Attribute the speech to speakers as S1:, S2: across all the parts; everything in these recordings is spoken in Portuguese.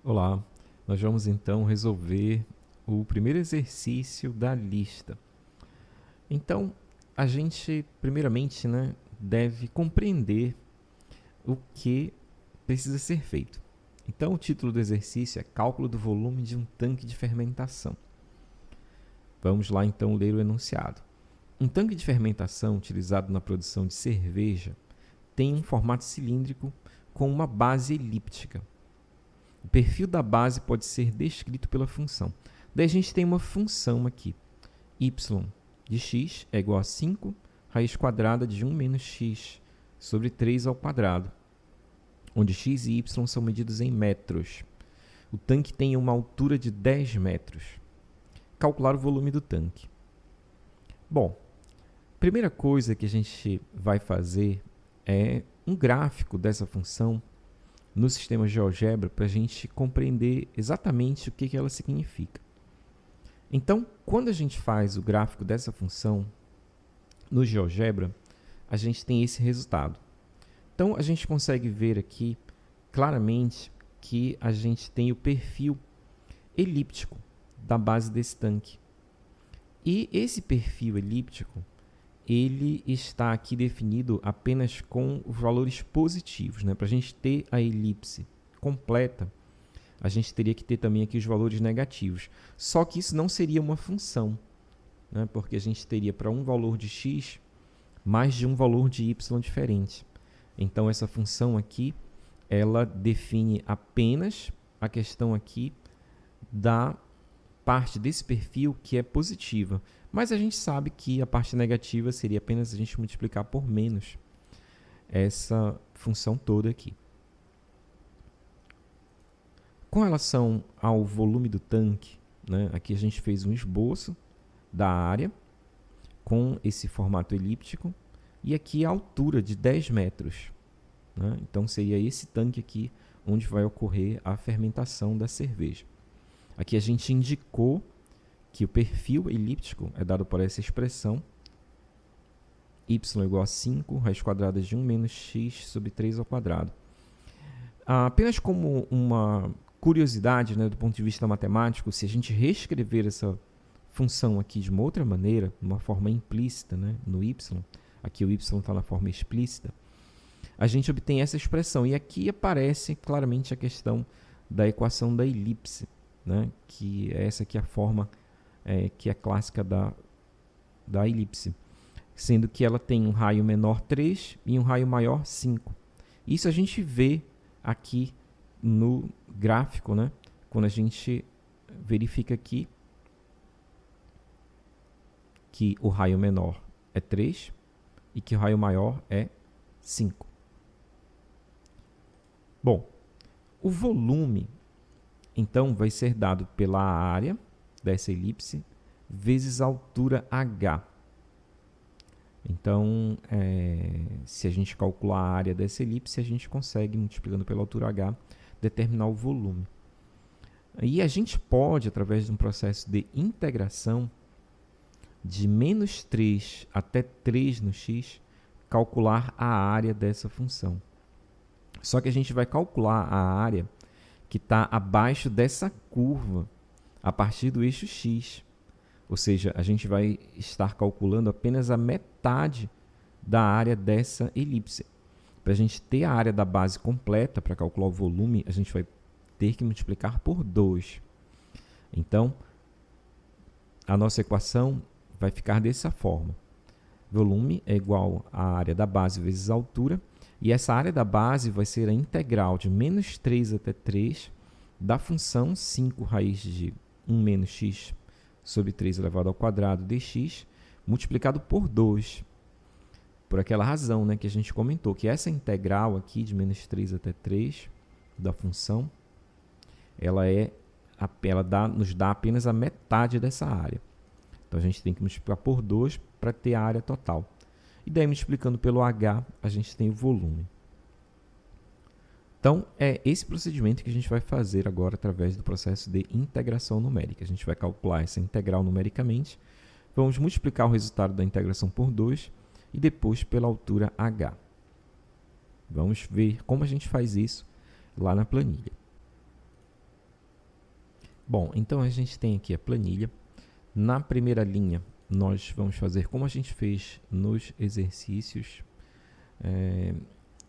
S1: Olá, nós vamos então resolver o primeiro exercício da lista. Então, a gente, primeiramente, deve compreender o que precisa ser feito. Então, o título do exercício é Cálculo do volume de um tanque de fermentação. Vamos lá então ler o enunciado. Um tanque de fermentação utilizado na produção de cerveja tem um formato cilíndrico com uma base elíptica. O perfil da base pode ser descrito pela função. Daí a gente tem uma função aqui. Y de x é igual a 5 raiz quadrada de 1 menos x sobre 3 ao quadrado, onde x e y são medidos em metros. O tanque tem uma altura de 10 metros. Calcular o volume do tanque. Bom, a primeira coisa que a gente vai fazer é um gráfico dessa função no sistema GeoGebra para a gente compreender exatamente o que ela significa. Então, quando a gente faz o gráfico dessa função no GeoGebra, a gente tem esse resultado. Então, a gente consegue ver aqui claramente que a gente tem o perfil elíptico da base desse tanque. E esse perfil elíptico, ele está aqui definido apenas com os valores positivos. Para a gente ter a elipse completa, a gente teria que ter também aqui os valores negativos. Só que isso não seria uma função, porque a gente teria para um valor de x mais de um valor de y diferente. Então, essa função aqui, ela define apenas a questão aqui da parte desse perfil que é positiva. Mas a gente sabe que a parte negativa seria apenas a gente multiplicar por menos essa função toda aqui. Com relação ao volume do tanque, aqui a gente fez um esboço da área com esse formato elíptico e aqui a altura de 10 metros. Então seria esse tanque aqui onde vai ocorrer a fermentação da cerveja. Aqui a gente indicou que o perfil elíptico é dado por essa expressão y igual a 5 raiz quadrada de 1 menos x sobre 3 ao quadrado. Apenas como uma curiosidade, do ponto de vista matemático, se a gente reescrever essa função aqui de uma outra maneira, de uma forma implícita, no y, aqui o y está na forma explícita, a gente obtém essa expressão. E aqui aparece claramente a questão da equação da elipse, que é essa aqui a forma que é clássica da elipse, sendo que ela tem um raio menor 3 e um raio maior 5. Isso a gente vê aqui no gráfico, quando a gente verifica aqui que o raio menor é 3 e que o raio maior é 5. Bom, o volume, então, vai ser dado pela área dessa elipse vezes a altura h. Então, se a gente calcular a área dessa elipse, a gente consegue, multiplicando pela altura h, determinar o volume. E a gente pode, através de um processo de integração de menos 3 até 3 no x, calcular a área dessa função. Só que a gente vai calcular a área que está abaixo dessa curva, a partir do eixo x. Ou seja, a gente vai estar calculando apenas a metade da área dessa elipse. Para a gente ter a área da base completa, para calcular o volume, a gente vai ter que multiplicar por 2. Então, a nossa equação vai ficar dessa forma. Volume é igual à área da base vezes a altura. E essa área da base vai ser a integral de menos 3 até 3 da função 5 raiz de 1 menos x sobre 3 elevado ao quadrado dx, multiplicado por 2. Por aquela razão que a gente comentou, que essa integral aqui de menos 3 até 3 da função, nos dá apenas a metade dessa área. Então, a gente tem que multiplicar por 2 para ter a área total. E daí, multiplicando pelo h, a gente tem o volume. Então, é esse procedimento que a gente vai fazer agora através do processo de integração numérica. A gente vai calcular essa integral numericamente, vamos multiplicar o resultado da integração por 2 e depois pela altura h. Vamos ver como a gente faz isso lá na planilha. Bom, então a gente tem aqui a planilha. Na primeira linha, nós vamos fazer como a gente fez nos exercícios,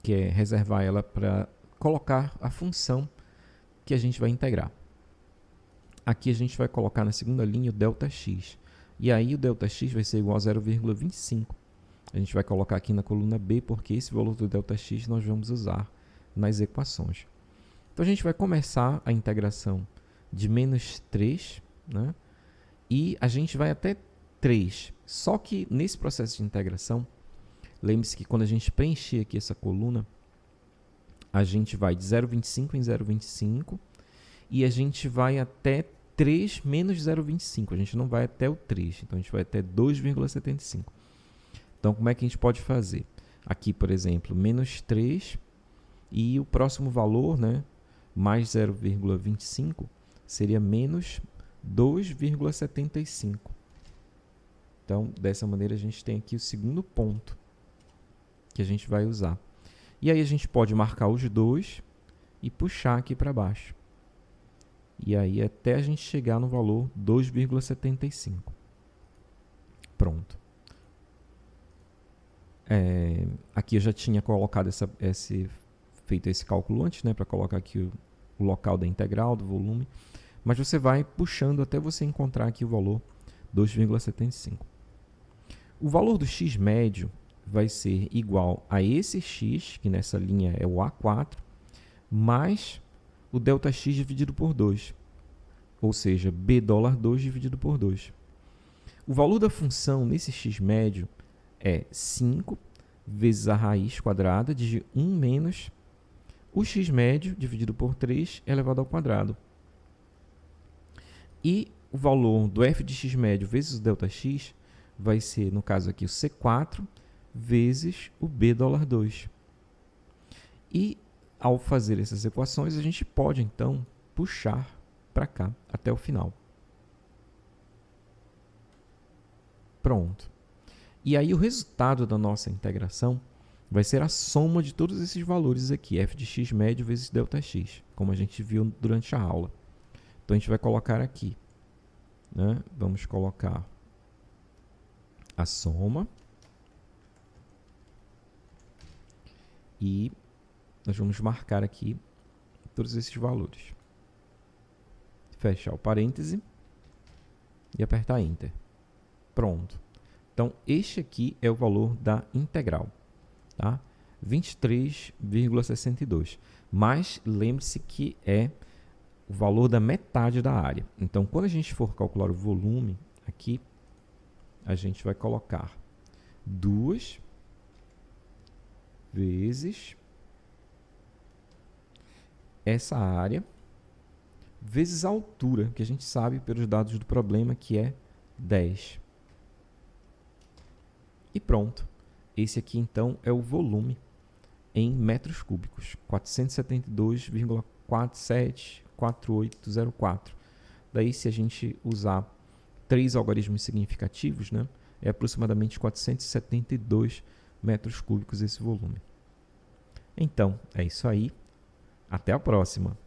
S1: que é reservar ela para colocar a função que a gente vai integrar. Aqui a gente vai colocar na segunda linha o ΔX. E aí o ΔX vai ser igual a 0,25. A gente vai colocar aqui na coluna B, porque esse valor do ΔX nós vamos usar nas equações. Então a gente vai começar a integração de menos 3, né? E a gente vai até 3. Só que nesse processo de integração, lembre-se que quando a gente preencher aqui essa coluna, a gente vai de 0,25 em 0,25 e a gente vai até 3 menos 0,25. A gente não vai até o 3, então a gente vai até 2,75. Então, como é que a gente pode fazer? Aqui, por exemplo, menos 3 e o próximo valor, né, mais 0,25, seria menos 2,75. Então, dessa maneira, a gente tem aqui o segundo ponto que a gente vai usar. E aí a gente pode marcar os dois e puxar aqui para baixo. E aí até a gente chegar no valor 2,75. Pronto. Aqui eu já tinha colocado feito esse cálculo antes, né, para colocar aqui o local da integral, do volume. Mas você vai puxando até você encontrar aqui o valor 2,75. O valor do x médio vai ser igual a esse x, que nessa linha é o A4, mais o ΔX dividido por 2, ou seja, B$2 dividido por 2. O valor da função nesse x médio é 5 vezes a raiz quadrada de 1 menos o x médio dividido por 3 elevado ao quadrado. E o valor do f de x médio vezes o ΔX vai ser, no caso aqui, o C4 vezes o B$2. E, ao fazer essas equações, a gente pode, então, puxar para cá até o final. Pronto. E aí o resultado da nossa integração vai ser a soma de todos esses valores aqui, f de x médio vezes ΔX, como a gente viu durante a aula. Então, a gente vai colocar aqui, né? Vamos colocar a soma. E nós vamos marcar aqui todos esses valores. Fechar o parêntese e apertar Enter. Pronto. Então, este aqui é o valor da integral, tá? 23,62. Mas lembre-se que é o valor da metade da área. Então, quando a gente for calcular o volume aqui, a gente vai colocar 2 vezes essa área vezes a altura, que a gente sabe pelos dados do problema que é 10. E pronto. Esse aqui, então, é o volume em metros cúbicos. 472,474804. Daí, se a gente usar 3 algarismos significativos, né, é aproximadamente 472 metros cúbicos esse volume. Então, é isso aí. Até a próxima!